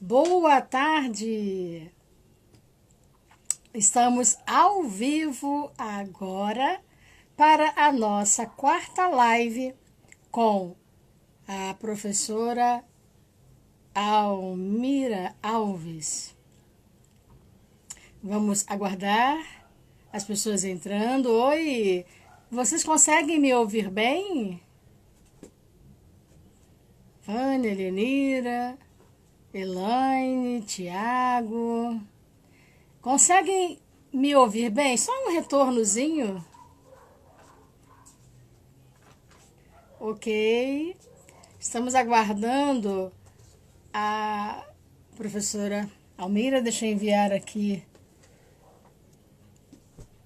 Boa tarde! Estamos ao vivo agora para a nossa quarta live com a professora Almira Alves. Vamos aguardar as pessoas entrando. Oi! Vocês conseguem me ouvir bem? Vânia, Lenira, Elaine, Tiago. Conseguem me ouvir bem? Só um retornozinho. Ok. Estamos aguardando a professora Almira. Deixa eu enviar aqui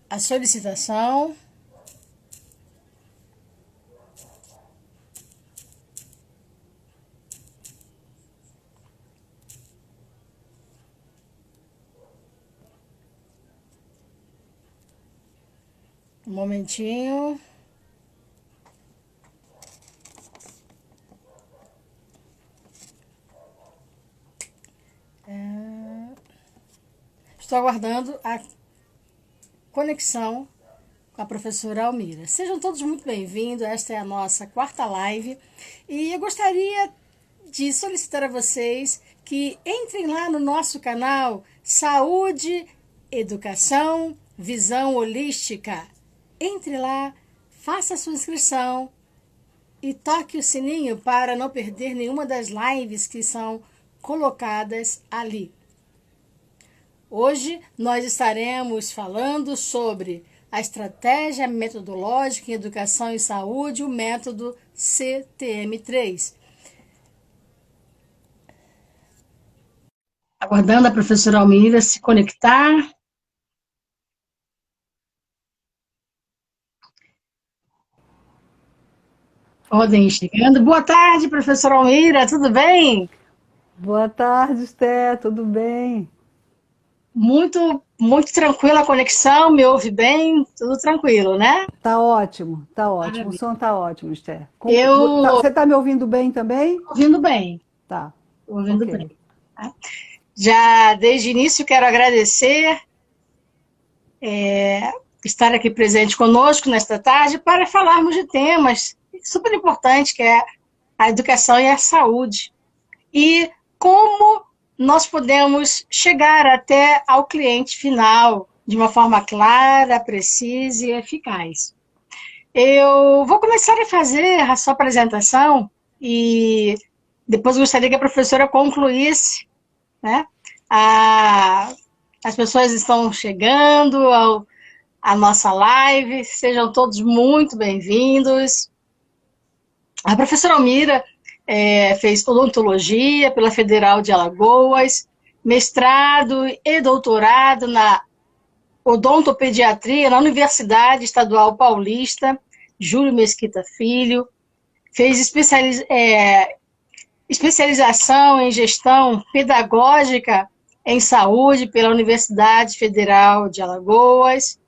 a solicitação. Um momentinho. Estou aguardando a conexão com a professora Almira. Sejam todos muito bem-vindos. Esta é a nossa quarta live. E eu gostaria de solicitar a vocês que entrem lá no nosso canal Saúde, Educação, Visão Holística. Entre lá, faça a sua inscrição e toque o sininho para não perder nenhuma das lives que são colocadas ali. Hoje nós estaremos falando sobre a estratégia metodológica em educação e saúde, o método CTM3. Aguardando a professora Almira se conectar. Podem ir chegando. Boa tarde, professora Almira, tudo bem? Boa tarde, Esté, tudo bem? Muito tranquila a conexão, me ouve bem, tudo tranquilo, né? Tá ótimo, tá ótimo. O Maravilha. som tá ótimo, Esté. Eu Você tá me ouvindo bem também? ouvindo bem, Tá, ouvindo bem. ok. Tá? Já desde o início quero agradecer estar aqui presente conosco nesta tarde para falarmos de temas super importantes que é a educação e a saúde. E como nós podemos chegar até ao cliente final de uma forma clara, precisa e eficaz. Eu vou começar a fazer a sua apresentação e depois gostaria que a professora concluísse, né? A, as pessoas estão chegando à nossa live, sejam todos muito bem-vindos. A professora Almira fez odontologia pela Federal de Alagoas, mestrado e doutorado na odontopediatria na Universidade Estadual Paulista, Júlio Mesquita Filho, fez especialização em gestão pedagógica em saúde pela Universidade Federal de Alagoas,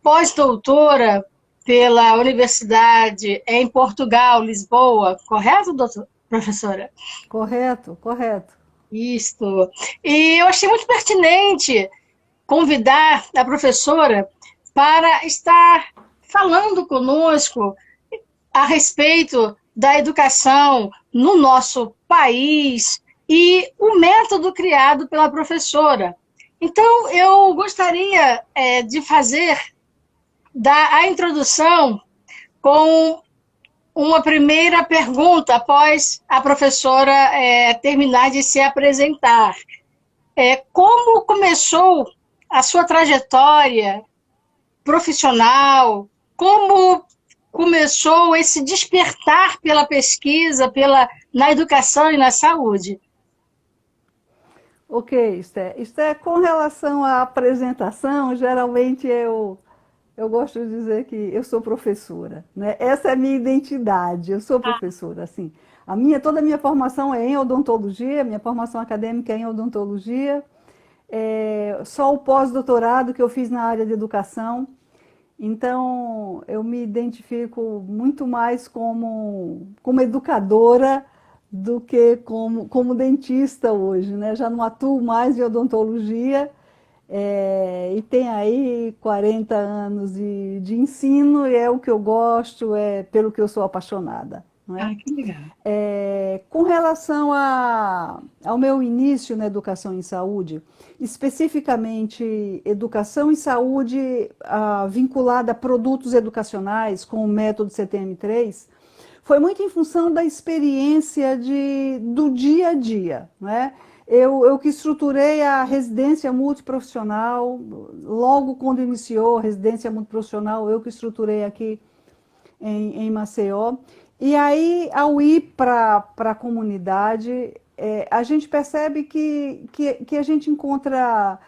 pós-doutora pela Universidade em Portugal, Lisboa, correto, professora? Correto, correto. Isto. E eu achei muito pertinente convidar a professora para estar falando conosco a respeito da educação no nosso país e o método criado pela professora. Então, eu gostaria de fazer a introdução com uma primeira pergunta após a professora terminar de se apresentar. Como começou a sua trajetória profissional? Como começou esse despertar pela pesquisa, na educação e na saúde? Ok, Esté. Esté, com relação à apresentação, geralmente eu gosto de dizer que eu sou professora, né? Essa é a minha identidade, eu sou professora, assim. Toda a minha formação é em odontologia, minha formação acadêmica é em odontologia, só o pós-doutorado que eu fiz na área de educação. Então, eu me identifico muito mais como educadora do que como dentista hoje, né? Já não atuo mais em odontologia, e tem aí 40 anos de ensino, e é o que eu gosto, é pelo que eu sou apaixonada, não é? Ah, que legal. Com relação ao meu início na educação em saúde, especificamente educação em saúde vinculada a produtos educacionais com o método CTM3, foi muito em função da experiência do dia a dia, né? Eu que estruturei a residência multiprofissional, logo quando iniciou a residência multiprofissional, eu que estruturei aqui em Maceió. E aí, ao ir para a comunidade, a gente percebe que a gente encontra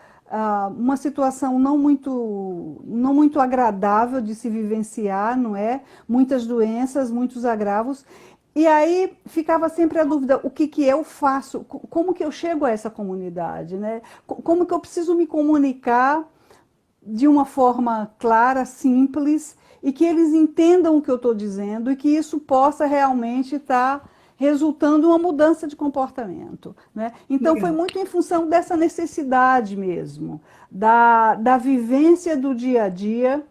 uma situação não muito agradável de se vivenciar, não é? Muitas doenças, muitos agravos. E aí ficava sempre a dúvida, o que eu faço? Como que eu chego a essa comunidade, né? Como que eu preciso me comunicar de uma forma clara, simples, e que eles entendam o que eu estou dizendo e que isso possa realmente estar resultando em uma mudança de comportamento, né? Então, foi Legal. muito em função dessa necessidade mesmo, da vivência do dia a dia,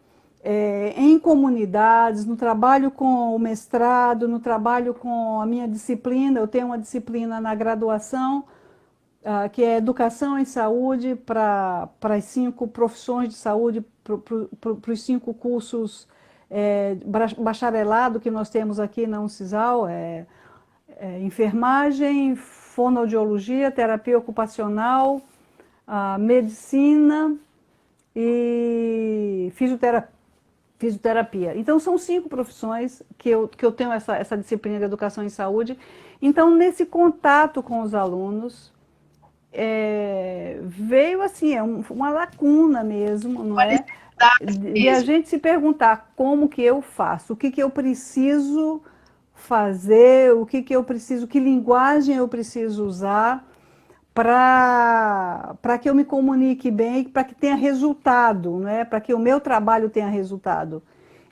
em comunidades, no trabalho com o mestrado, no trabalho com a minha disciplina. Eu tenho uma disciplina na graduação, que é educação em saúde para as 5 profissões de saúde, para os 5 cursos bacharelado que nós temos aqui na Uncisal, enfermagem, fonoaudiologia, terapia ocupacional, medicina e fisioterapia. Então, são 5 profissões que eu tenho essa disciplina de educação em saúde. Então, nesse contato com os alunos, veio assim, uma lacuna mesmo, não Uma é? necessidade De a mesmo. gente se perguntar como que eu faço, o que que eu preciso fazer, o que que eu preciso, que linguagem eu preciso usar para que eu me comunique bem, para que tenha resultado, né? Para que o meu trabalho tenha resultado.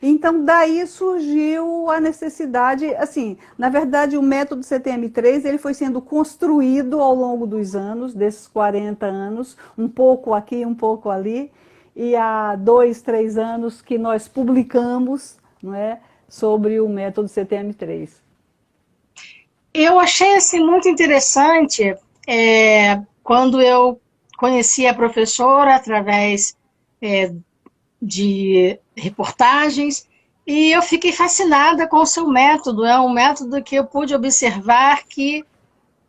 Então, daí surgiu a necessidade, assim, na verdade, o método CTM3, ele foi sendo construído ao longo dos anos, desses 40 anos, um pouco aqui, um pouco ali, e há 2, 3 anos que nós publicamos, não é, sobre o método CTM3. Eu achei assim muito interessante quando eu conheci a professora através é, de reportagens e eu fiquei fascinada com o seu método. É um método que eu pude observar que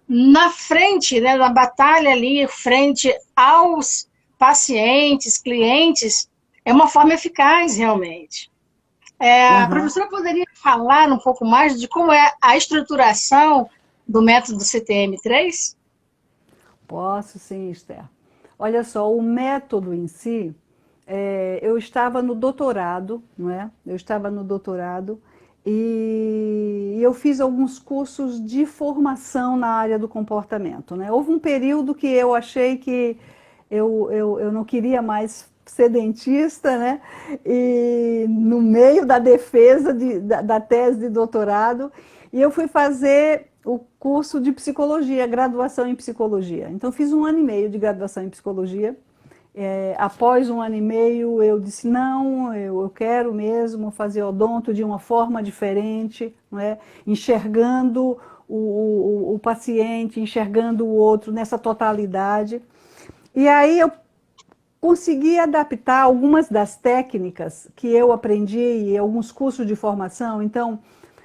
na frente, né, na batalha ali, frente aos pacientes, clientes, é uma forma eficaz realmente. A Aham. professora poderia falar um pouco mais de como é a estruturação do método CTM3? Posso sim, Esther. Olha só, o método em si, eu estava no doutorado, não é? Eu estava no doutorado e eu fiz alguns cursos de formação na área do comportamento, né? Houve um período que eu achei que eu não queria mais ser dentista, né? E no meio da defesa da tese de doutorado, e eu fui fazer o curso de psicologia, graduação em psicologia. Então, fiz 1 ano e meio de graduação em psicologia. Após 1 ano e meio, eu disse, não, eu quero mesmo fazer odonto de uma forma diferente, não é? Enxergando o paciente, enxergando o outro nessa totalidade. E aí eu consegui adaptar algumas das técnicas que eu aprendi em alguns cursos de formação. Então,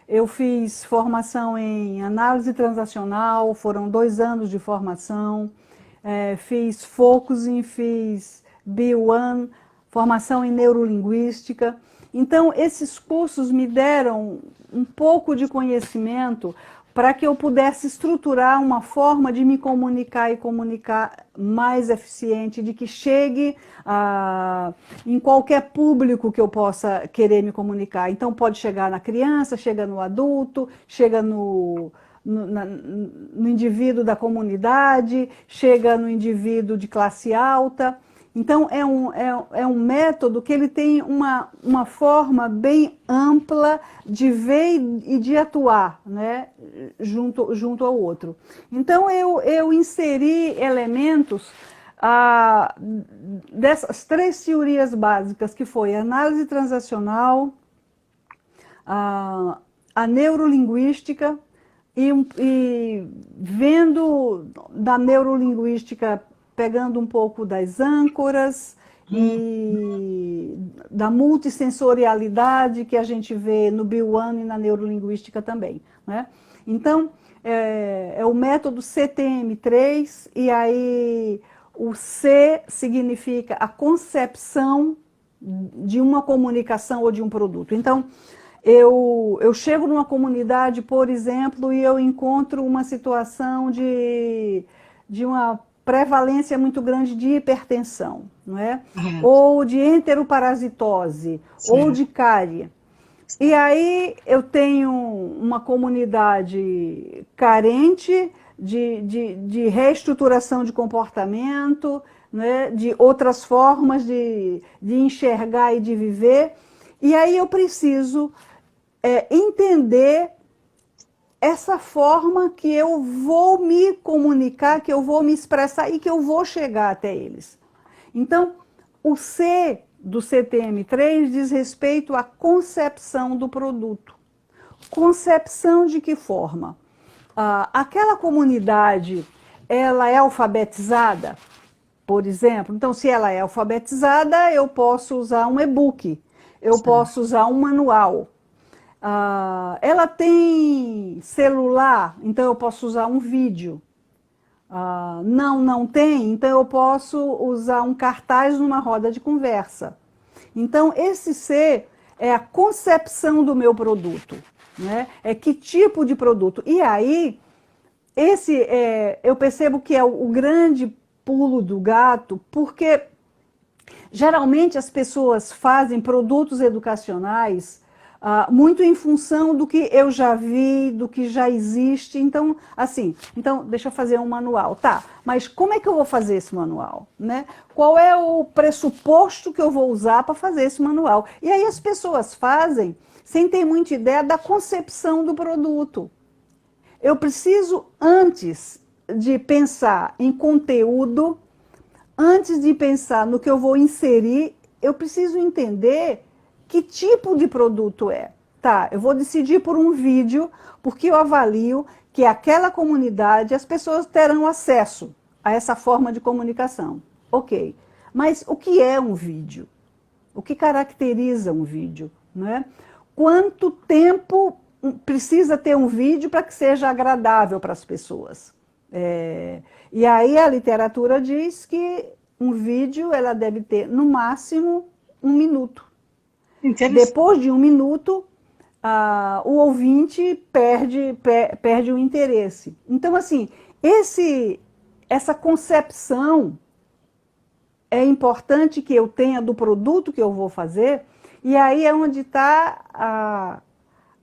eu fiz formação em análise transacional, foram 2 anos de formação. Fiz Focusing, fiz B1, formação em neurolinguística. Então, esses cursos me deram um pouco de conhecimento para que eu pudesse estruturar uma forma de me comunicar e comunicar mais eficiente, de que chegue em qualquer público que eu possa querer me comunicar. Então, pode chegar na criança, chega no adulto, chega no indivíduo da comunidade, chega no indivíduo de classe alta. Então, é um método que ele tem uma forma bem ampla de ver e de atuar, né, junto ao outro. Então, eu inseri elementos dessas 3 teorias básicas, que foi a análise transacional, a neurolinguística, e vendo da neurolinguística, pegando um pouco das âncoras e da multissensorialidade que a gente vê no Bill-One e na neurolinguística também, né? Então, é o método CTM3, e aí o C significa a concepção de uma comunicação ou de um produto. Então, eu chego numa comunidade, por exemplo, e eu encontro uma situação de uma prevalência muito grande de hipertensão, não é? Ou de enteroparasitose, ou de cárie. E aí eu tenho uma comunidade carente de reestruturação de comportamento, né, de outras formas de enxergar e de viver. E aí eu preciso entender essa forma que eu vou me comunicar, que eu vou me expressar e que eu vou chegar até eles. Então, o C do CTM3 diz respeito à concepção do produto. Concepção de que forma? Aquela comunidade, ela é alfabetizada, por exemplo. Então, se ela é alfabetizada, eu posso usar um e-book, eu posso usar um manual. Ela tem celular, então eu posso usar um vídeo. Não tem, então eu posso usar um cartaz numa roda de conversa. Então, esse C é a concepção do meu produto, né? É que tipo de produto. E aí, eu percebo que é o grande pulo do gato, porque geralmente as pessoas fazem produtos educacionais muito em função do que eu já vi, do que já existe. Então, deixa eu fazer um manual. Tá, mas como é que eu vou fazer esse manual, né? Qual é o pressuposto que eu vou usar para fazer esse manual? E aí as pessoas fazem sem ter muita ideia da concepção do produto. Eu preciso, antes de pensar em conteúdo, antes de pensar no que eu vou inserir, eu preciso entender que tipo de produto é. Tá, eu vou decidir por um vídeo, porque eu avalio que aquela comunidade, as pessoas terão acesso a essa forma de comunicação. Ok, mas o que é um vídeo? O que caracteriza um vídeo, não é? Quanto tempo precisa ter um vídeo para que seja agradável para as pessoas? E aí a literatura diz que um vídeo ela deve ter, no máximo, 1 minuto. Depois de 1 minuto, o ouvinte perde o interesse. Então, assim, essa concepção é importante que eu tenha do produto que eu vou fazer, e aí é onde está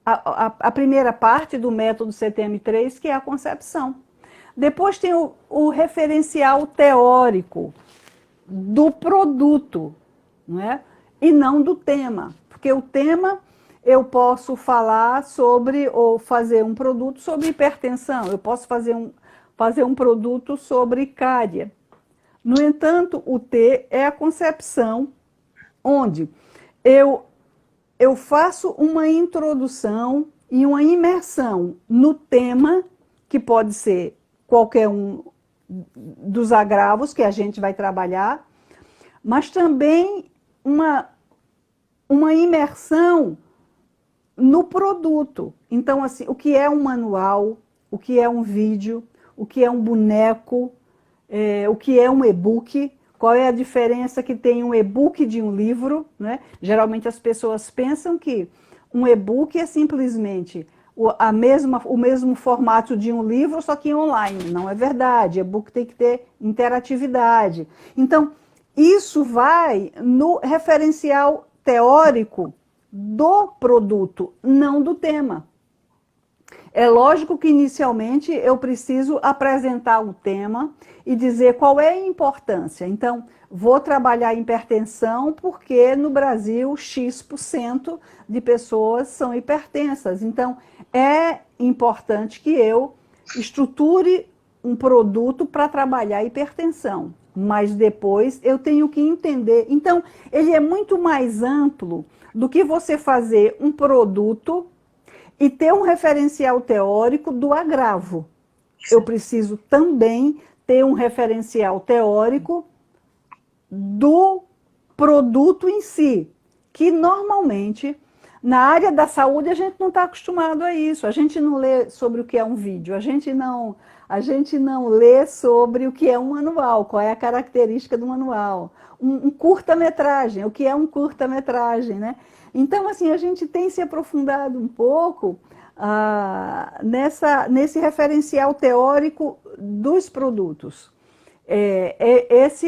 a primeira parte do método CTM3, que é a concepção. Depois tem o referencial teórico do produto, não é? E não do tema, porque o tema eu posso falar sobre, ou fazer um produto sobre hipertensão, eu posso fazer um produto sobre cárie. No entanto, o T é a concepção, onde eu faço uma introdução e uma imersão no tema, que pode ser qualquer um dos agravos que a gente vai trabalhar, mas também uma imersão no produto. Então, assim, o que é um manual, o que é um vídeo, o que é um boneco, o que é um e-book, qual é a diferença que tem um e-book de um livro, né? Geralmente as pessoas pensam que um e-book é simplesmente o mesmo formato de um livro, só que online. Não é verdade, e-book tem que ter interatividade. Então, isso vai no referencial teórico do produto, não do tema. É lógico que inicialmente eu preciso apresentar o tema e dizer qual é a importância. Então, vou trabalhar hipertensão porque no Brasil X% de pessoas são hipertensas. Então, é importante que eu estruture um produto para trabalhar a hipertensão. Mas depois eu tenho que entender. Então, ele é muito mais amplo do que você fazer um produto e ter um referencial teórico do agravo. Eu preciso também ter um referencial teórico do produto em si, que normalmente, na área da saúde, a gente não está acostumado a isso. A gente não lê sobre o que é um vídeo, a gente não lê sobre o que é um manual, qual é a característica do manual. Um curta-metragem, o que é um curta-metragem, né? Então, assim, a gente tem se aprofundado um pouco nesse referencial teórico dos produtos. Essa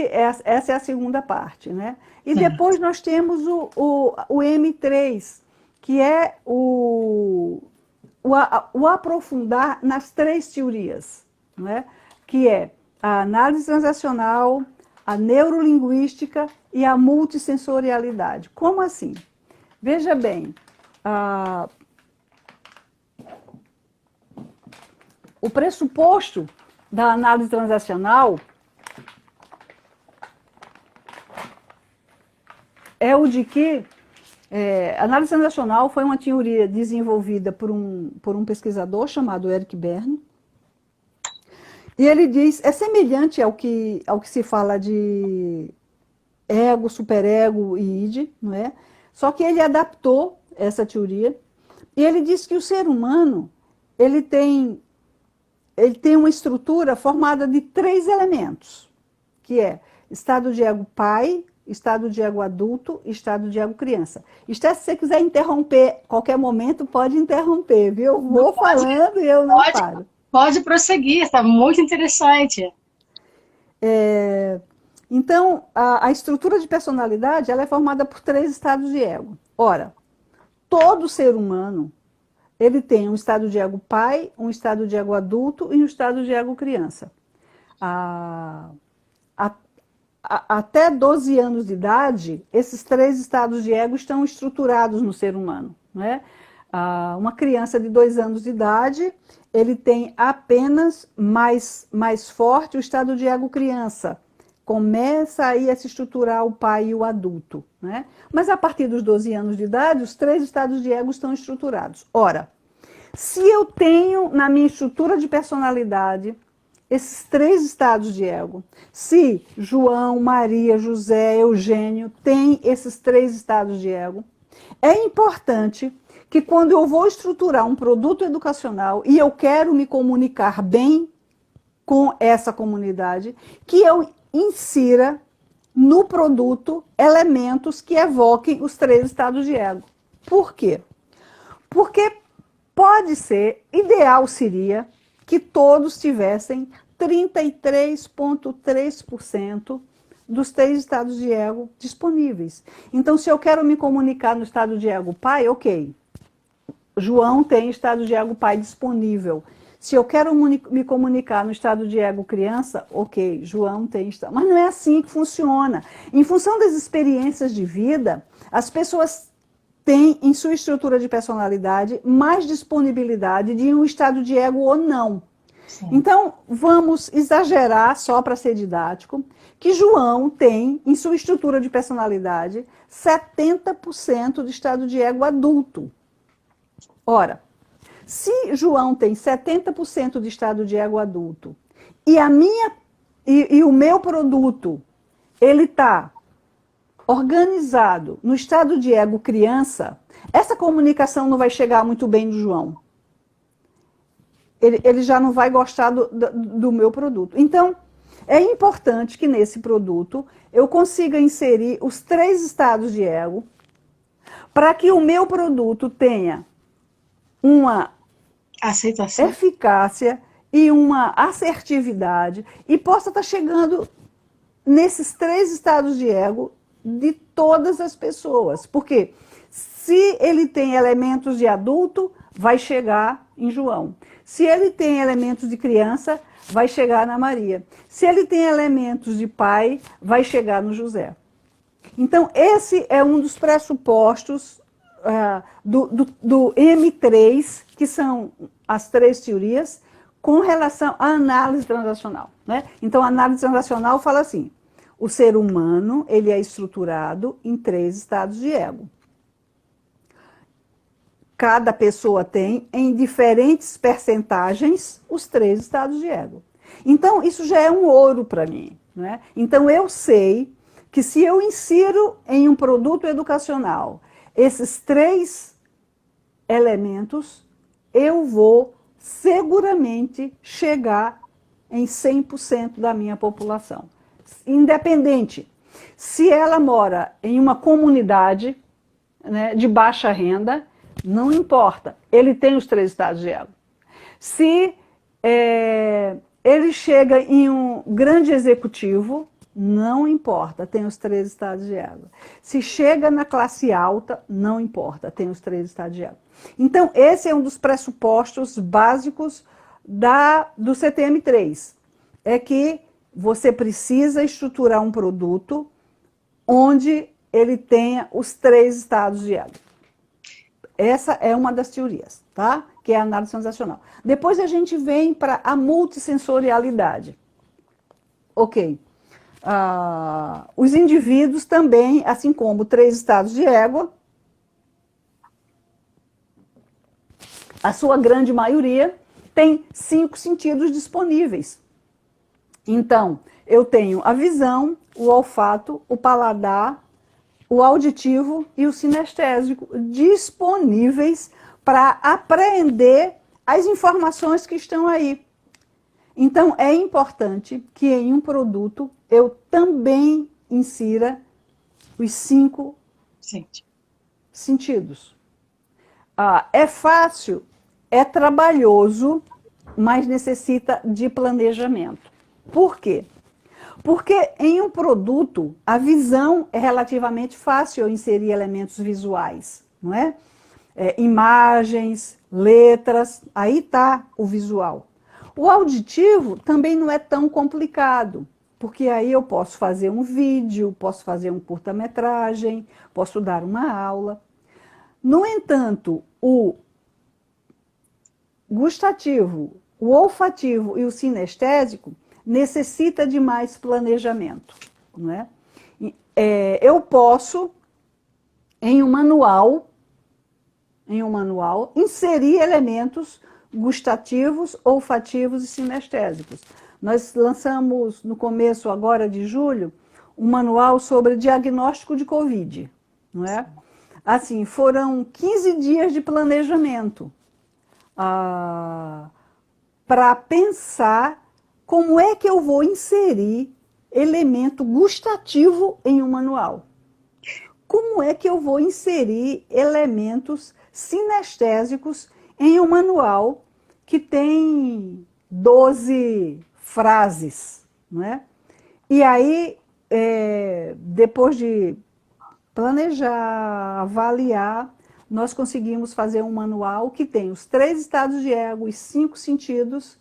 é a segunda parte, né? E depois nós temos o M3, que é o aprofundar nas três teorias, né? Que é a análise transacional, a neurolinguística e a multissensorialidade. Como assim? Veja bem, o pressuposto da análise transacional é o de que a análise transacional foi uma teoria desenvolvida por um pesquisador chamado Eric Berne. E ele diz, é semelhante ao que se fala de ego, superego e id, não é? Só que ele adaptou essa teoria e ele diz que o ser humano ele tem uma estrutura formada de 3 elementos, que é estado de ego pai, estado de ego adulto e estado de ego criança. Isto é, se você quiser interromper, qualquer momento pode interromper, viu? Eu vou falando e eu não paro. Pode prosseguir, está muito interessante. Então, a estrutura de personalidade ela é formada por 3 estados de ego. Ora, todo ser humano ele tem um estado de ego pai, um estado de ego adulto e um estado de ego criança. Até 12 anos de idade, esses 3 estados de ego estão estruturados no ser humano, né? Uma criança de 2 anos de idade, ele tem apenas mais forte o estado de ego criança. Começa aí a se estruturar o pai e o adulto, né? Mas a partir dos 12 anos de idade, os 3 estados de ego estão estruturados. Ora, se eu tenho na minha estrutura de personalidade esses 3 estados de ego, se João, Maria, José, Eugênio têm esses 3 estados de ego, é importante que quando eu vou estruturar um produto educacional e eu quero me comunicar bem com essa comunidade, que eu insira no produto elementos que evoquem os 3 estados de ego. Por quê? Porque pode ser, ideal seria, que todos tivessem 33,3% dos 3 estados de ego disponíveis. Então, se eu quero me comunicar no estado de ego pai, ok. João tem estado de ego pai disponível. Se eu quero me comunicar no estado de ego criança, ok, João tem estado. Mas não é assim que funciona. Em função das experiências de vida, as pessoas têm em sua estrutura de personalidade mais disponibilidade de um estado de ego ou não. Sim. Então, vamos exagerar, só para ser didático, que João tem em sua estrutura de personalidade 70% de estado de ego adulto. Ora, se João tem 70% de estado de ego adulto e o meu produto ele está organizado no estado de ego criança, essa comunicação não vai chegar muito bem do João. Ele já não vai gostar do meu produto. Então, é importante que nesse produto eu consiga inserir os 3 estados de ego para que o meu produto tenha uma aceitação, eficácia e uma assertividade e possa estar chegando nesses 3 estados de ego de todas as pessoas. Porque se ele tem elementos de adulto, vai chegar em João. Se ele tem elementos de criança, vai chegar na Maria. Se ele tem elementos de pai, vai chegar no José. Então, esse é um dos pressupostos do M3, que são as três teorias, com relação à análise transacional, né? Então, a análise transacional fala assim, o ser humano ele é estruturado em 3 estados de ego. Cada pessoa tem, em diferentes percentagens, os 3 estados de ego. Então, isso já é um ouro para mim, né? Então, eu sei que se eu insiro em um produto educacional esses 3 elementos, eu vou seguramente chegar em 100% da minha população. Independente se ela mora em uma comunidade, né, de baixa renda, não importa, ele tem os 3 estados de ego. Se ele chega em um grande executivo, não importa, tem os 3 estados de ego. Se chega na classe alta, não importa, tem os 3 estados de ego. Então, esse é um dos pressupostos básicos do CTM3. É que você precisa estruturar um produto onde ele tenha os 3 estados de ego. Essa é uma das teorias, tá? Que é a análise transacional. Depois a gente vem para a multissensorialidade. Ok. Os indivíduos também, assim como 3 estados de ego, a sua grande maioria tem 5 sentidos disponíveis. Então, eu tenho a visão, o olfato, o paladar, o auditivo e o sinestésico disponíveis para apreender as informações que estão aí. Então, é importante que em um produto eu também insira os 5 sentidos. É fácil, é trabalhoso, mas necessita de planejamento. Por quê? Porque em um produto, a visão é relativamente fácil eu inserir elementos visuais, não é? Imagens, letras, aí está o visual. O auditivo também não é tão complicado, porque aí eu posso fazer um vídeo, posso fazer um curta-metragem, posso dar uma aula. No entanto, o gustativo, o olfativo e o sinestésico necessita de mais planejamento, não é? Eu posso, em um manual, inserir elementos gustativos, olfativos e sinestésicos. Nós lançamos, no começo agora de julho, um manual sobre diagnóstico de Covid, não é? Assim, foram 15 dias de planejamento para pensar como é que eu vou inserir elemento gustativo em um manual. Como é que eu vou inserir elementos sinestésicos em um manual que tem 12 frases, não é? E aí, depois de planejar, avaliar, nós conseguimos fazer um manual que tem os 3 estados de ego, os 5 sentidos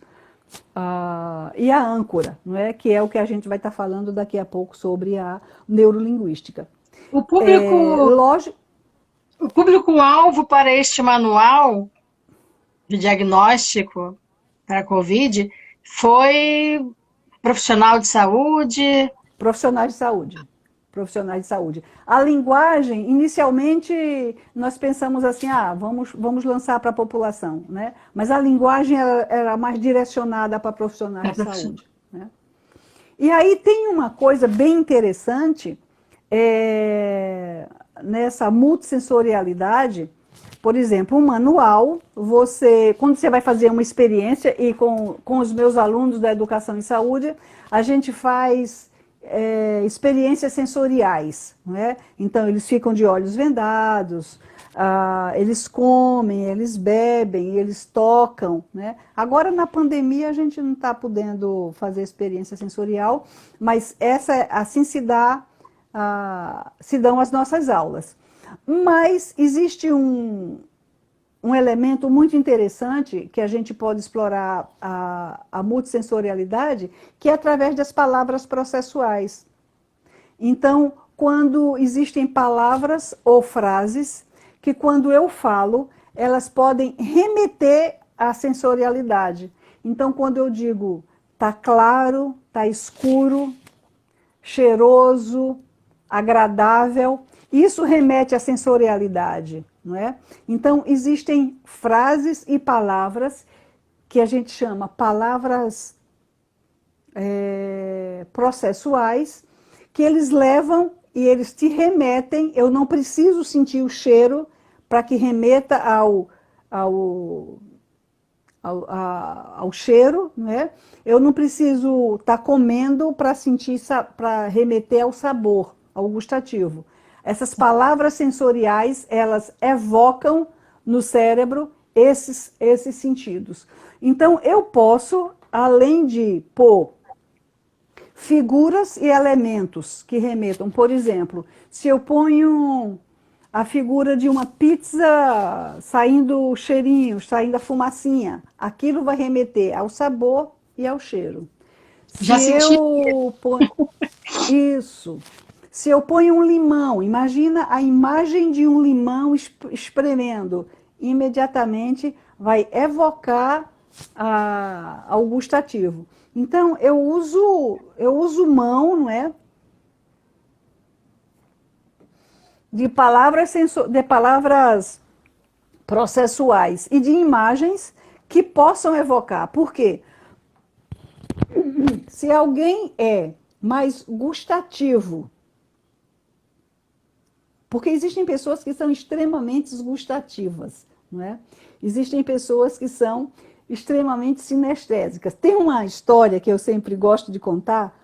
e a âncora, não é? Que é o que a gente vai estar falando daqui a pouco sobre a neurolinguística. O público-alvo para este manual de diagnóstico para a Covid foi profissional de saúde? Profissionais de saúde. Profissionais de saúde. A linguagem, inicialmente, nós pensamos assim, vamos lançar para a população, né? Mas a linguagem era mais direcionada para profissionais de saúde, né? E aí tem uma coisa bem interessante nessa multissensorialidade. Por exemplo, um manual, quando você vai fazer uma experiência, e com os meus alunos da educação em saúde, a gente faz experiências sensoriais, não é? Então, eles ficam de olhos vendados, eles comem, eles bebem, eles tocam, né? Agora, na pandemia, a gente não está podendo fazer experiência sensorial, mas assim se dão as nossas aulas. Mas existe um um elemento muito interessante que a gente pode explorar a multissensorialidade, que é através das palavras processuais. Então, quando existem palavras ou frases que, quando eu falo, elas podem remeter à sensorialidade. Então, quando eu digo tá claro, tá escuro, cheiroso, agradável, isso remete à sensorialidade, não é? Então, existem frases e palavras que a gente chama palavras processuais, que eles levam e eles te remetem. Eu não preciso sentir o cheiro para que remeta ao cheiro, né? Eu não preciso estar comendo para sentir, para remeter ao sabor, ao gustativo. Essas palavras sensoriais, elas evocam no cérebro esses sentidos. Então, eu posso, além de pôr figuras e elementos que remetam, por exemplo, se eu ponho a figura de uma pizza saindo o cheirinho, saindo a fumacinha, aquilo vai remeter ao sabor e ao cheiro. Já senti. Isso. Se eu ponho um limão, imagina a imagem de um limão espremendo, imediatamente vai evocar ao gustativo. Então, eu uso mão, não é? De palavras processuais e de imagens que possam evocar. Por quê? Se alguém é mais gustativo, porque existem pessoas que são extremamente gustativas, não é? Existem pessoas que são extremamente sinestésicas. Tem uma história que eu sempre gosto de contar,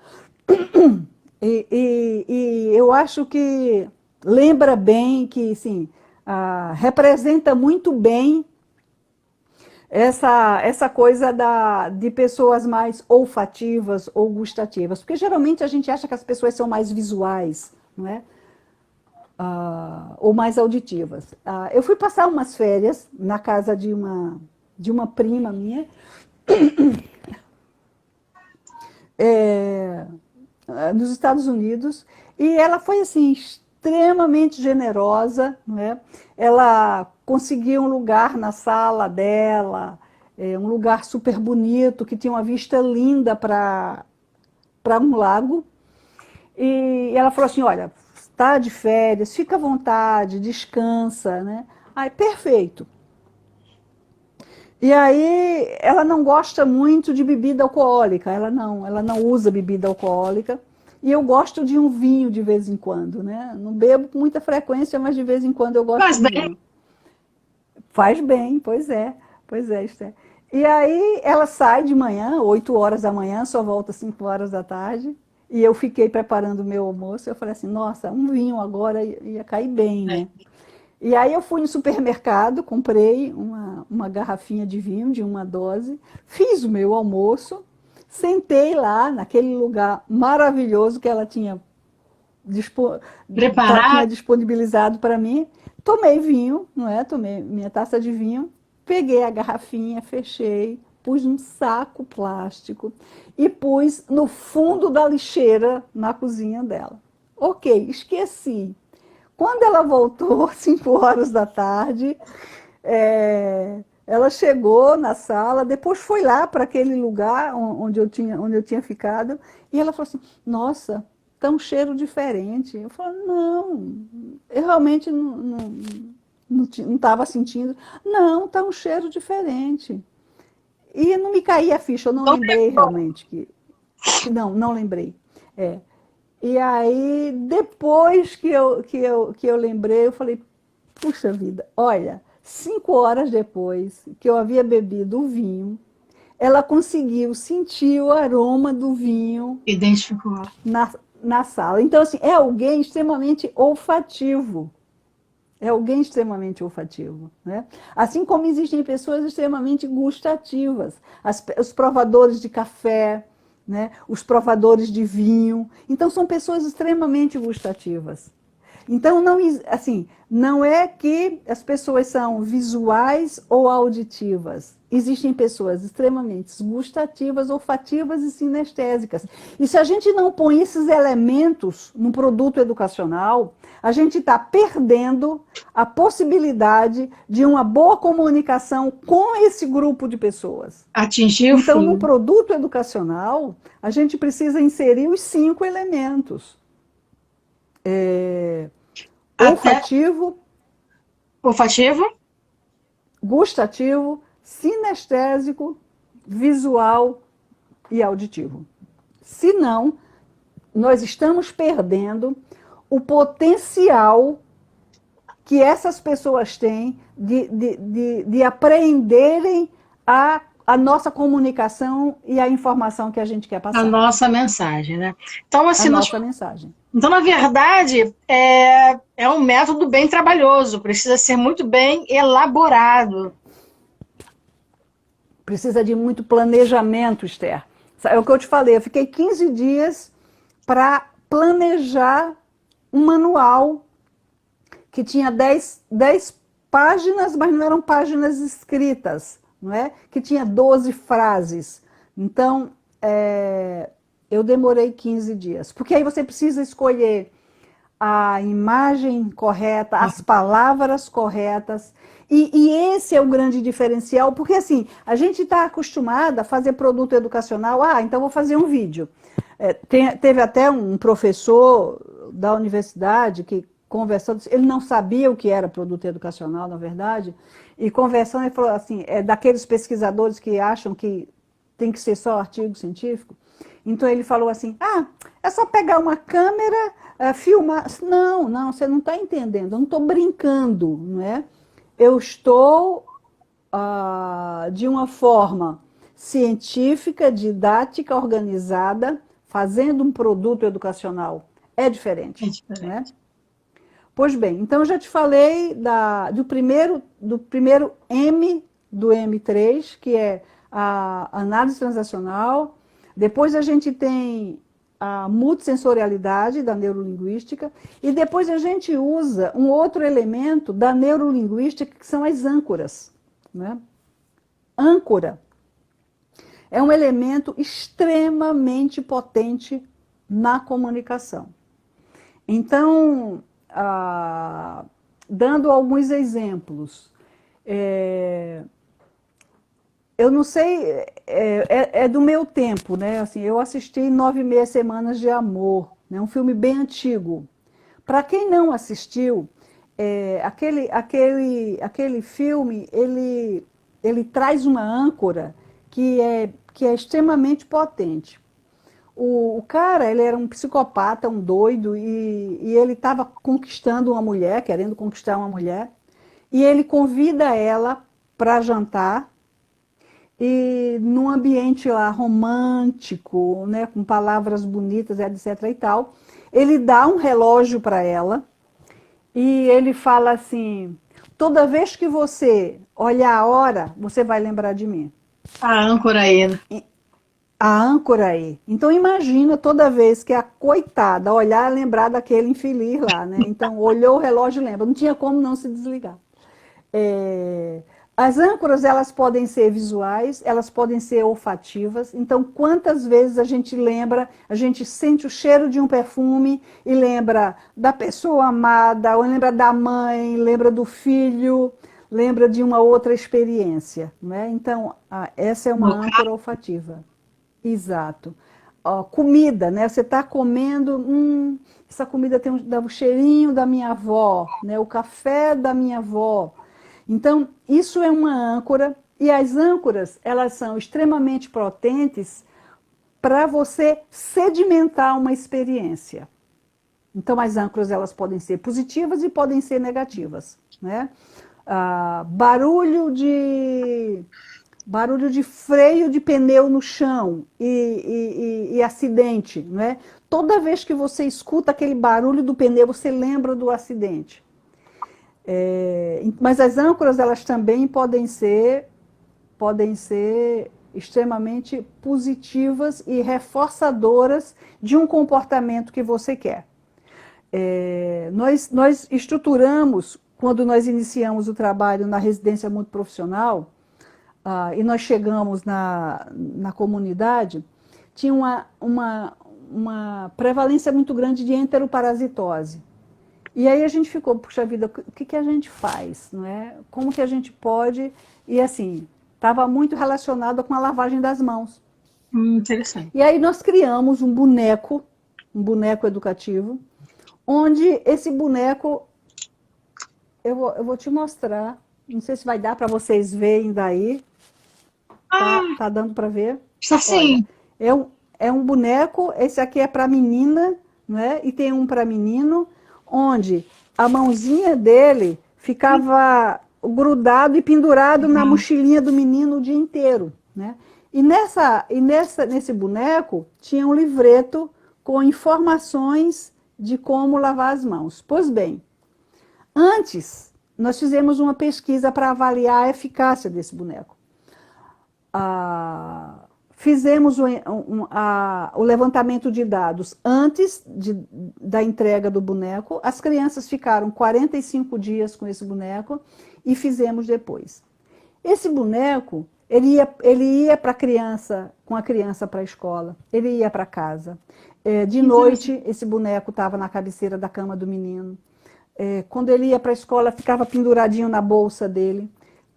e eu acho que lembra bem, que assim, representa muito bem essa coisa de pessoas mais olfativas ou gustativas. Porque geralmente a gente acha que as pessoas são mais visuais, não é? Ou mais auditivas. Eu fui passar umas férias na casa de uma prima minha, nos Estados Unidos, e ela foi assim extremamente generosa, não é? Ela conseguiu um lugar na sala dela, um lugar super bonito, que tinha uma vista linda para um lago, e ela falou assim, olha, está de férias, fica à vontade, descansa, né? Aí, perfeito. E aí, ela não gosta muito de bebida alcoólica, ela não usa bebida alcoólica, e eu gosto de um vinho de vez em quando, né? Não bebo com muita frequência, mas de vez em quando eu gosto de vinho. Faz bem, pois é, Esther. E aí, ela sai de manhã, 8 horas da manhã, só volta 5 horas da tarde, e eu fiquei preparando o meu almoço, eu falei assim, nossa, um vinho agora ia cair bem, né? E aí eu fui no supermercado, comprei uma garrafinha de vinho de uma dose, fiz o meu almoço, sentei lá naquele lugar maravilhoso que ela tinha disponibilizado para mim, tomei vinho, não é? Tomei minha taça de vinho, peguei a garrafinha, fechei, pus num saco plástico e pus no fundo da lixeira na cozinha dela. Ok, esqueci. Quando ela voltou, 5 horas da tarde, ela chegou na sala, depois foi lá para aquele lugar onde eu tinha ficado, e ela falou assim, nossa, tá um cheiro diferente. Eu falei, não, eu realmente não estava sentindo. Não, tá um cheiro diferente. E não me caía a ficha, eu não lembrei realmente não lembrei. E aí, depois que eu lembrei, eu falei, puxa vida, olha, 5 horas depois que eu havia bebido o vinho, ela conseguiu sentir o aroma do vinho. Identificou. Na sala. Então, assim, é alguém extremamente olfativo. É alguém extremamente olfativo, né? Assim como existem pessoas extremamente gustativas. Os provadores de café, né? Os provadores de vinho. Então, são pessoas extremamente gustativas. Então, não, assim, não é que as pessoas são visuais ou auditivas. Existem pessoas extremamente gustativas, olfativas e sinestésicas. E se a gente não põe esses elementos no produto educacional, a gente está perdendo a possibilidade de uma boa comunicação com esse grupo de pessoas. Atingir o Então, no fim. produto educacional, a gente precisa inserir os 5 elementos. Até Olfativo, olfativo, gustativo, sinestésico, visual e auditivo. Se não, nós estamos perdendo o potencial que essas pessoas têm de aprenderem a nossa comunicação e a informação que a gente quer a passar. nossa mensagem, né? Então, A assim, nossa mensagem. então, na verdade, é um método bem trabalhoso, precisa ser muito bem elaborado. Precisa de muito planejamento, Esther. É o que eu te falei, eu fiquei 15 dias para planejar um manual que tinha 10 páginas, mas não eram páginas escritas, não é? Que tinha 12 frases. Então, eu demorei 15 dias. Porque aí você precisa escolher a imagem correta, as palavras corretas. E esse é o grande diferencial, porque assim, a gente está acostumada a fazer produto educacional, então vou fazer um vídeo. Teve até um professor da universidade que conversando, ele não sabia o que era produto educacional, na verdade, e conversando, ele falou assim, daqueles pesquisadores que acham que tem que ser só artigo científico. Então ele falou assim, é só pegar uma câmera, filmar. Não, você não está entendendo, eu não estou brincando, não é? Eu estou de uma forma científica, didática, organizada, fazendo um produto educacional. É diferente, não é? Pois bem, então eu já te falei do primeiro M, do M3, que é a análise transacional. Depois a gente tem a multissensorialidade da neurolinguística. E depois a gente usa um outro elemento da neurolinguística, que são as âncoras. Né? Âncora é um elemento extremamente potente na comunicação. Então, dando alguns exemplos, eu não sei, é do meu tempo, né? Assim, eu assisti 9 Semanas de Amor, né? Um filme bem antigo. Para quem não assistiu, aquele filme, ele traz uma âncora que é extremamente potente. O cara, ele era um psicopata, um doido, e ele estava conquistando uma mulher, querendo conquistar uma mulher, e ele convida ela para jantar, e num ambiente lá romântico, né, com palavras bonitas, etc. e tal, ele dá um relógio para ela, e ele fala assim, toda vez que você olhar a hora, você vai lembrar de mim. A âncora aí, né? A âncora aí. Então imagina toda vez que a coitada olhar, lembrar daquele infeliz lá, né? Então olhou o relógio e lembra. Não tinha como não se desligar. As âncoras, elas podem ser visuais, elas podem ser olfativas. Então quantas vezes a gente lembra, a gente sente o cheiro de um perfume e lembra da pessoa amada, ou lembra da mãe, lembra do filho, lembra de uma outra experiência, né? Então essa é uma âncora olfativa. Exato. Comida, né? Você está comendo, essa comida dá o cheirinho da minha avó, né? O café da minha avó. Então, isso é uma âncora, e as âncoras, elas são extremamente potentes para você sedimentar uma experiência. Então, as âncoras, elas podem ser positivas e podem ser negativas, né? Barulho de freio de pneu no chão e acidente, né? Toda vez que você escuta aquele barulho do pneu, você lembra do acidente. Mas as âncoras, elas também podem ser extremamente positivas e reforçadoras de um comportamento que você quer. Nós estruturamos, quando nós iniciamos o trabalho na residência multiprofissional, e nós chegamos na comunidade, tinha uma prevalência muito grande de enteroparasitose. E aí a gente ficou, puxa vida, o que a gente faz? Não é? Como que a gente pode... E assim, estava muito relacionado com a lavagem das mãos. Interessante. E aí nós criamos um boneco educativo, onde esse boneco, eu vou te mostrar, não sei se vai dar para vocês verem daí. Tá dando para ver? Está sim. Olha, é um boneco, esse aqui é para menina, né? E tem um para menino, onde a mãozinha dele ficava grudado e pendurado na mochilinha do menino o dia inteiro, né? E nesse boneco tinha um livreto com informações de como lavar as mãos. Pois bem, antes nós fizemos uma pesquisa para avaliar a eficácia desse boneco. Fizemos o levantamento de dados antes da entrega do boneco. As crianças ficaram 45 dias com esse boneco e fizemos depois. Esse boneco, ele ia para com a criança para a escola, ele ia para casa. De noite, esse boneco estava na cabeceira da cama do menino. Quando ele ia para a escola, ficava penduradinho na bolsa dele.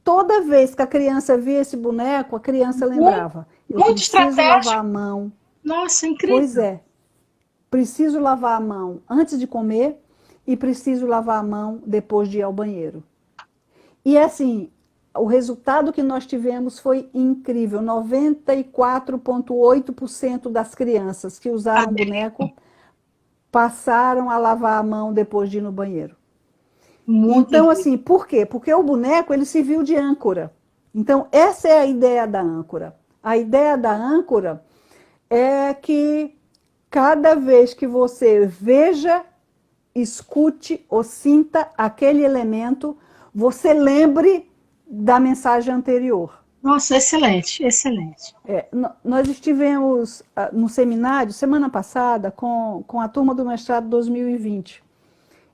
Toda vez que a criança via esse boneco, a criança lembrava. Eu preciso lavar a mão. Nossa, incrível. Pois é. Preciso lavar a mão antes de comer e preciso lavar a mão depois de ir ao banheiro. E assim, o resultado que nós tivemos foi incrível. 94,8% das crianças que usaram o boneco passaram a lavar a mão depois de ir no banheiro. Então, assim, por quê? Porque o boneco, ele serviu de âncora. Então, essa é a ideia da âncora. A ideia da âncora é que cada vez que você veja, escute ou sinta aquele elemento, você lembre da mensagem anterior. Nossa, excelente, excelente. Nós estivemos no seminário, semana passada, com a turma do mestrado 2020.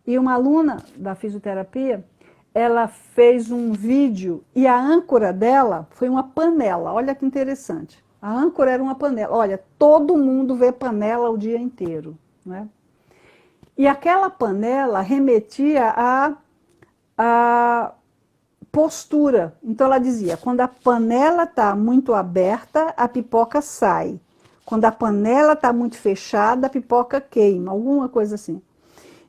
E uma aluna da fisioterapia, ela fez um vídeo e a âncora dela foi uma panela. Olha que interessante. A âncora era uma panela. Olha, todo mundo vê panela o dia inteiro, né? E aquela panela remetia à postura. Então ela dizia, quando a panela está muito aberta, a pipoca sai. Quando a panela está muito fechada, a pipoca queima, alguma coisa assim.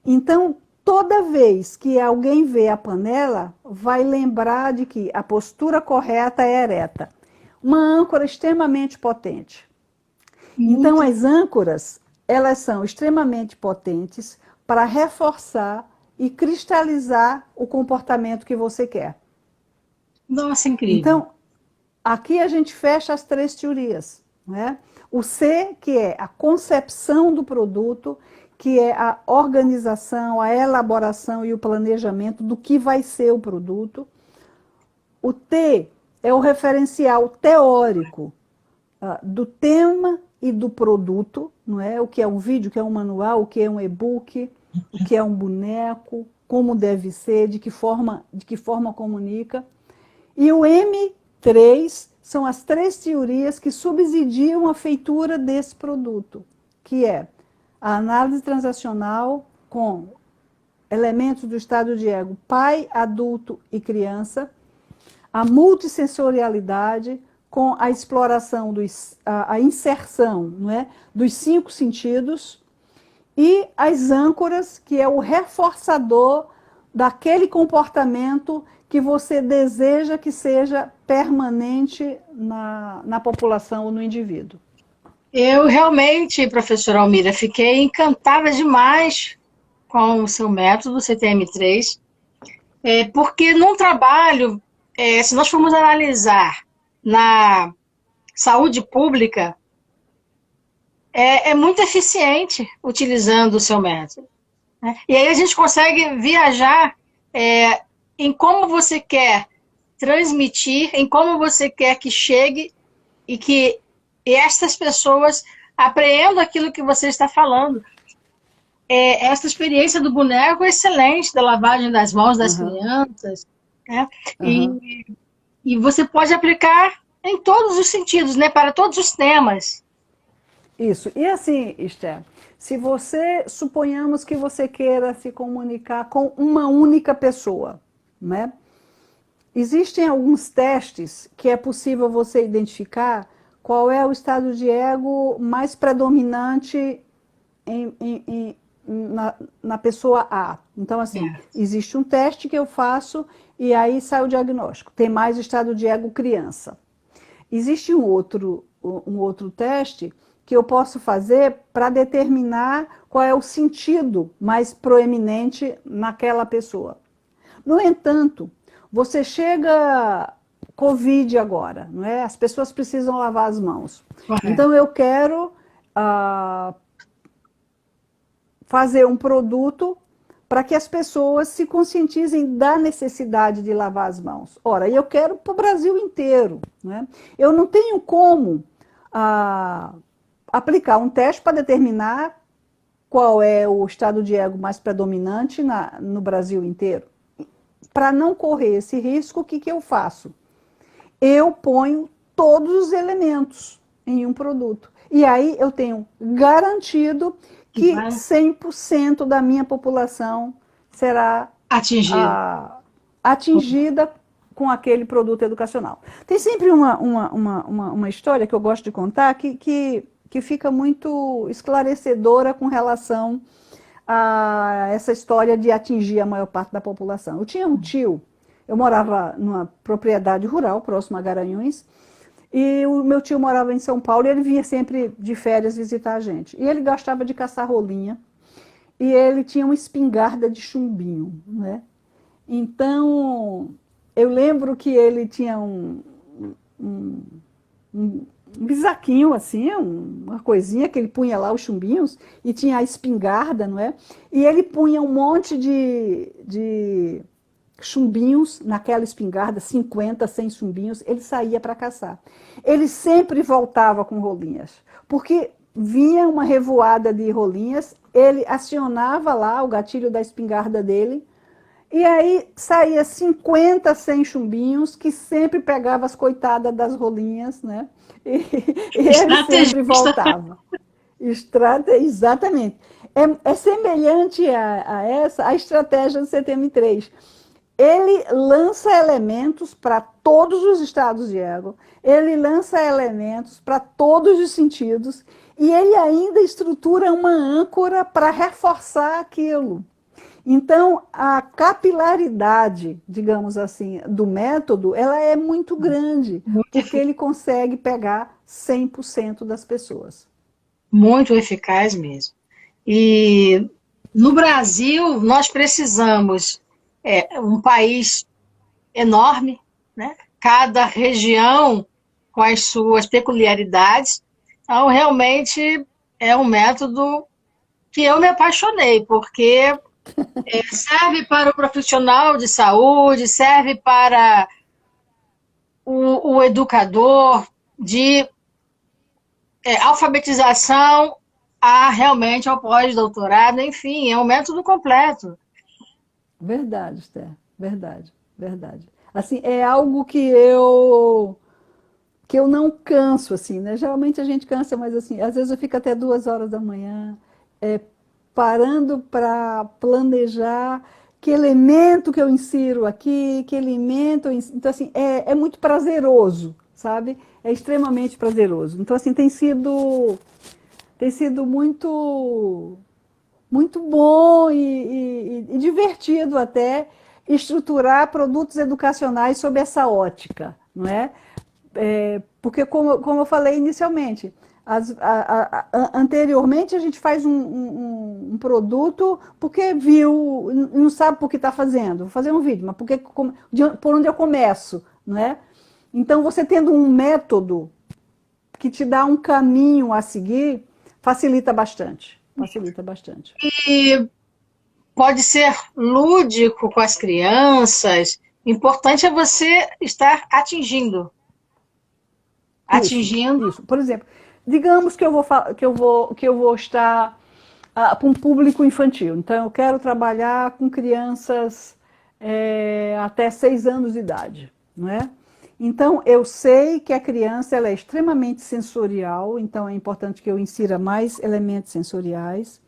Então, toda vez que alguém vê a panela, vai lembrar de que a postura correta é ereta. Uma âncora extremamente potente. Então, as âncoras, elas são extremamente potentes para reforçar e cristalizar o comportamento que você quer. Nossa, incrível. Então, aqui a gente fecha as 3 teorias, né? O C, que é a concepção do produto, que é a organização, a elaboração e o planejamento do que vai ser o produto. O T é o referencial teórico do tema e do produto, não é? O que é um vídeo, o que é um manual, o que é um e-book, o que é um boneco, como deve ser, de que forma comunica. E o M3 são as 3 teorias que subsidiam a feitura desse produto, que é a análise transacional com elementos do estado de ego, pai, adulto e criança, a multissensorialidade com a exploração, a inserção, não é, dos 5 sentidos, e as âncoras, que é o reforçador daquele comportamento que você deseja que seja permanente na população ou no indivíduo. Eu realmente, professora Almira, fiquei encantada demais com o seu método, o CTM3, porque num trabalho, se nós formos analisar na saúde pública, é muito eficiente utilizando o seu método, né? E aí a gente consegue viajar em como você quer transmitir, em como você quer que chegue e que essas pessoas apreendam aquilo que você está falando. essa experiência do boneco é excelente, da lavagem das mãos das Aham, crianças, né? aham. E você pode aplicar em todos os sentidos, né? Para todos os temas. Isso. E assim, Esther, se você, suponhamos que você queira se comunicar com uma única pessoa, né? Existem alguns testes que é possível você identificar qual é o estado de ego mais predominante na pessoa A. Então, assim, É. existe um teste que eu faço e aí sai o diagnóstico. Tem mais estado de ego criança. Existe um outro teste que eu posso fazer para determinar qual é o sentido mais proeminente naquela pessoa. No entanto, você chega Covid agora, não é? As pessoas precisam lavar as mãos. Correto. Então eu quero ah, fazer um produto para que as pessoas se conscientizem da necessidade de lavar as mãos. Ora, eu quero para o Brasil inteiro, né? Eu não tenho como aplicar um teste para determinar qual é o estado de ego mais predominante no Brasil inteiro. Para não correr esse risco, o que eu faço? Eu ponho todos os elementos em um produto. E aí eu tenho garantido Que que vai 100% da minha população será atingir. atingida com aquele produto educacional. Tem sempre uma história que eu gosto de contar que fica muito esclarecedora com relação a essa história de atingir a maior parte da população. Eu tinha um tio, eu morava numa propriedade rural, próximo a Garanhuns, e o meu tio morava em São Paulo e ele vinha sempre de férias visitar a gente. E ele gostava de caçar rolinha e ele tinha uma espingarda de chumbinho, né? Então, eu lembro que ele tinha um, um bisaquinho assim, uma coisinha que ele punha lá os chumbinhos e tinha a espingarda, não é? E ele punha um monte de chumbinhos naquela espingarda, 50, 100 chumbinhos, ele saía para caçar. Ele sempre voltava com rolinhas, porque vinha uma revoada de rolinhas, ele acionava lá o gatilho da espingarda dele, e aí saía 50, 100 chumbinhos, que sempre pegava as coitadas das rolinhas, né? E ele sempre Estrategista. voltava. Exatamente. É semelhante a estratégia do CTM3. Ele lança elementos para todos os estados de ego, ele lança elementos para todos os sentidos, e ele ainda estrutura uma âncora para reforçar aquilo. Então, a capilaridade, digamos assim, do método, ela é muito grande, Muito porque eficaz, ele consegue pegar 100% das pessoas. muito eficaz mesmo. E no Brasil, nós precisamos, um país enorme, né? Cada região com as suas peculiaridades. Então, realmente, é um método que eu me apaixonei, porque serve para o profissional de saúde, serve para o educador, de alfabetização realmente ao pós-doutorado, enfim, é um método completo. Verdade, Esther, verdade, verdade. Assim, é algo que eu não canso, assim, né? Geralmente a gente cansa, mas assim, às vezes eu fico até 2 horas da manhã, é, parando para planejar que elemento que eu insiro aqui, que elemento eu insiro. Então, assim, é muito prazeroso, sabe? É extremamente prazeroso. Então, assim, tem sido muito, muito bom e divertido até estruturar produtos educacionais sob essa ótica, não é? Porque, como eu falei inicialmente, anteriormente a gente faz um produto porque viu, não sabe por que está fazendo, vou fazer um vídeo, mas por onde eu começo, não é? Então, você tendo um método que te dá um caminho a seguir, facilita bastante, facilita bastante. E pode ser lúdico com as crianças. Importante é você estar atingindo. Isso, Atingindo. isso. Por exemplo, digamos que eu vou estar para um público infantil. Então, eu quero trabalhar com crianças até 6 anos de idade, não é? Então, eu sei que a criança ela é extremamente sensorial, então é importante que eu insira mais elementos sensoriais.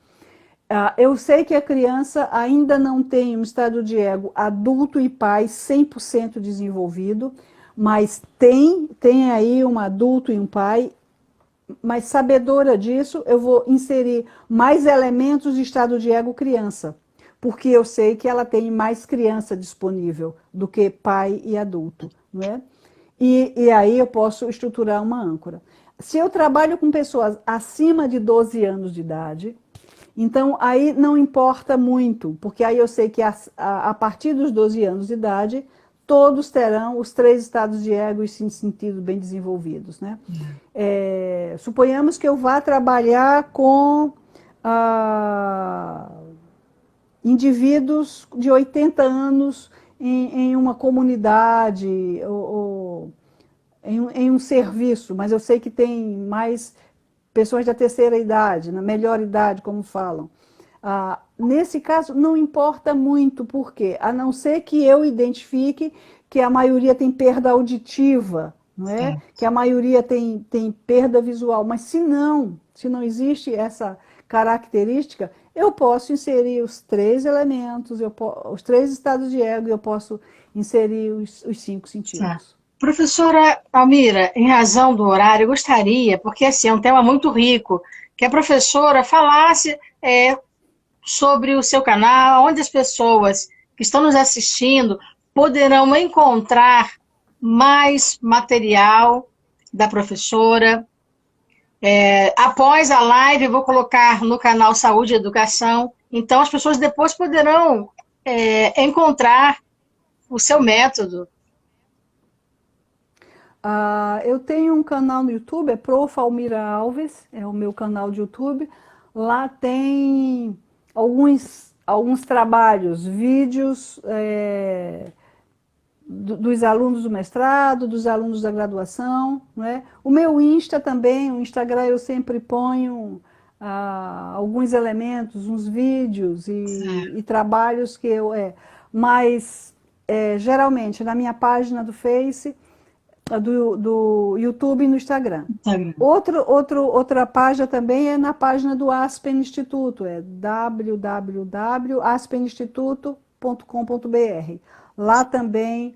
Eu sei que a criança ainda não tem um estado de ego adulto e pai 100% desenvolvido, mas tem aí um adulto e um pai, mas sabedora disso, eu vou inserir mais elementos de estado de ego criança, porque eu sei que ela tem mais criança disponível do que pai e adulto, não é? E aí eu posso estruturar uma âncora. Se eu trabalho com pessoas acima de 12 anos de idade, então aí não importa muito, porque aí eu sei que a partir dos 12 anos de idade, todos terão os 3 estados de ego e sentido bem desenvolvidos, né? Suponhamos que eu vá trabalhar com indivíduos de 80 anos em uma comunidade ou em um serviço, mas eu sei que tem mais pessoas da terceira idade, na melhor idade, como falam. Nesse caso, não importa muito por quê, a não ser que eu identifique que a maioria tem perda auditiva, não é? Que a maioria tem perda visual, mas se não existe essa característica, eu posso inserir os 3 elementos, os 3 estados de ego, e eu posso inserir os 5 sentidos. Professora Almira, em razão do horário, eu gostaria, porque assim, é um tema muito rico, que a professora falasse sobre o seu canal, onde as pessoas que estão nos assistindo poderão encontrar mais material da professora. Após a live, eu vou colocar no canal Saúde e Educação, então as pessoas depois poderão encontrar o seu método. Eu tenho um canal no YouTube, é Prof. Almira Alves, é o meu canal de YouTube. Lá tem alguns trabalhos, vídeos dos alunos do mestrado, dos alunos da graduação, né? O meu Insta também, o Instagram eu sempre ponho alguns elementos, uns vídeos e trabalhos que mas geralmente na minha página do Face, do YouTube e no Instagram. Outra página também é na página do Aspen Instituto, é www.aspeninstituto.com.br. Lá também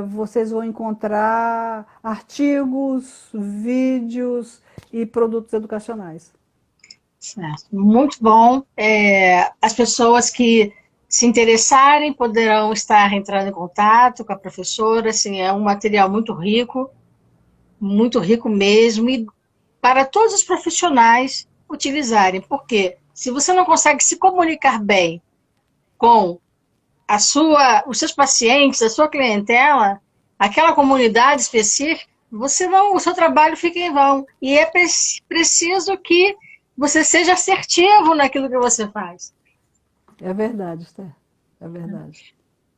vocês vão encontrar artigos, vídeos e produtos educacionais. Certo. Muito bom. As pessoas que se interessarem poderão estar entrando em contato com a professora. Assim, é um material muito rico mesmo, e para todos os profissionais utilizarem. Porque se você não consegue se comunicar bem com os seus pacientes, a sua clientela, aquela comunidade específica, o seu trabalho fica em vão. E é preciso que você seja assertivo naquilo que você faz. É verdade, Esther. É verdade.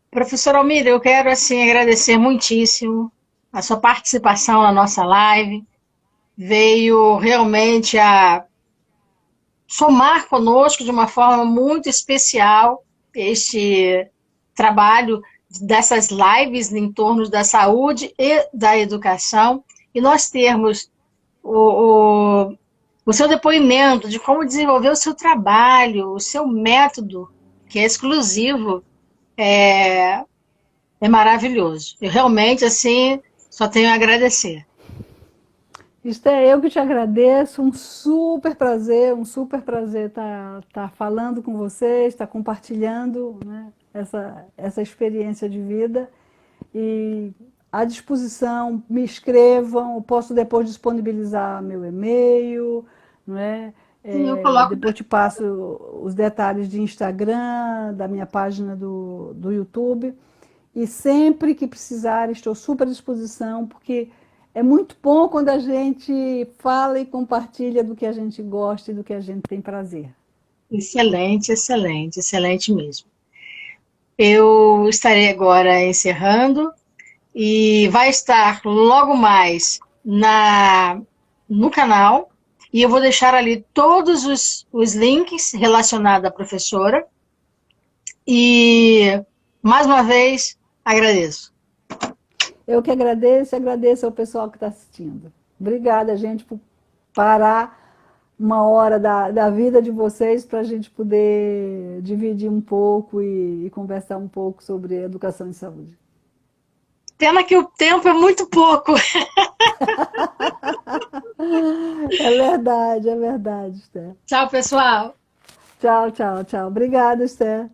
Professora Almira, eu quero assim agradecer muitíssimo a sua participação na nossa live. Veio realmente a somar conosco de uma forma muito especial este trabalho dessas lives em torno da saúde e da educação, e nós termos o seu depoimento de como desenvolver o seu trabalho, o seu método, que é exclusivo, é maravilhoso. Eu realmente, assim, só tenho a agradecer. Esther, eu que te agradeço, um super prazer estar falando com vocês, estar compartilhando, né, essa experiência de vida. E à disposição, me escrevam, eu posso depois disponibilizar meu e-mail, não é? Depois te passo os detalhes de Instagram, da minha página do YouTube. E sempre que precisar, estou super à disposição, porque é muito bom quando a gente fala e compartilha do que a gente gosta e do que a gente tem prazer. Excelente, excelente, excelente mesmo. Eu estarei agora encerrando e vai estar logo mais no canal e eu vou deixar ali todos os links relacionados à professora. E, mais uma vez, agradeço. Eu que agradeço, agradeço ao pessoal que está assistindo. Obrigada, gente, por parar uma hora da vida de vocês para a gente poder dividir um pouco e conversar um pouco sobre educação e saúde. Pena que o tempo é muito pouco. É verdade, Esther. Tchau, pessoal. Tchau, tchau, tchau. Obrigada, Esther.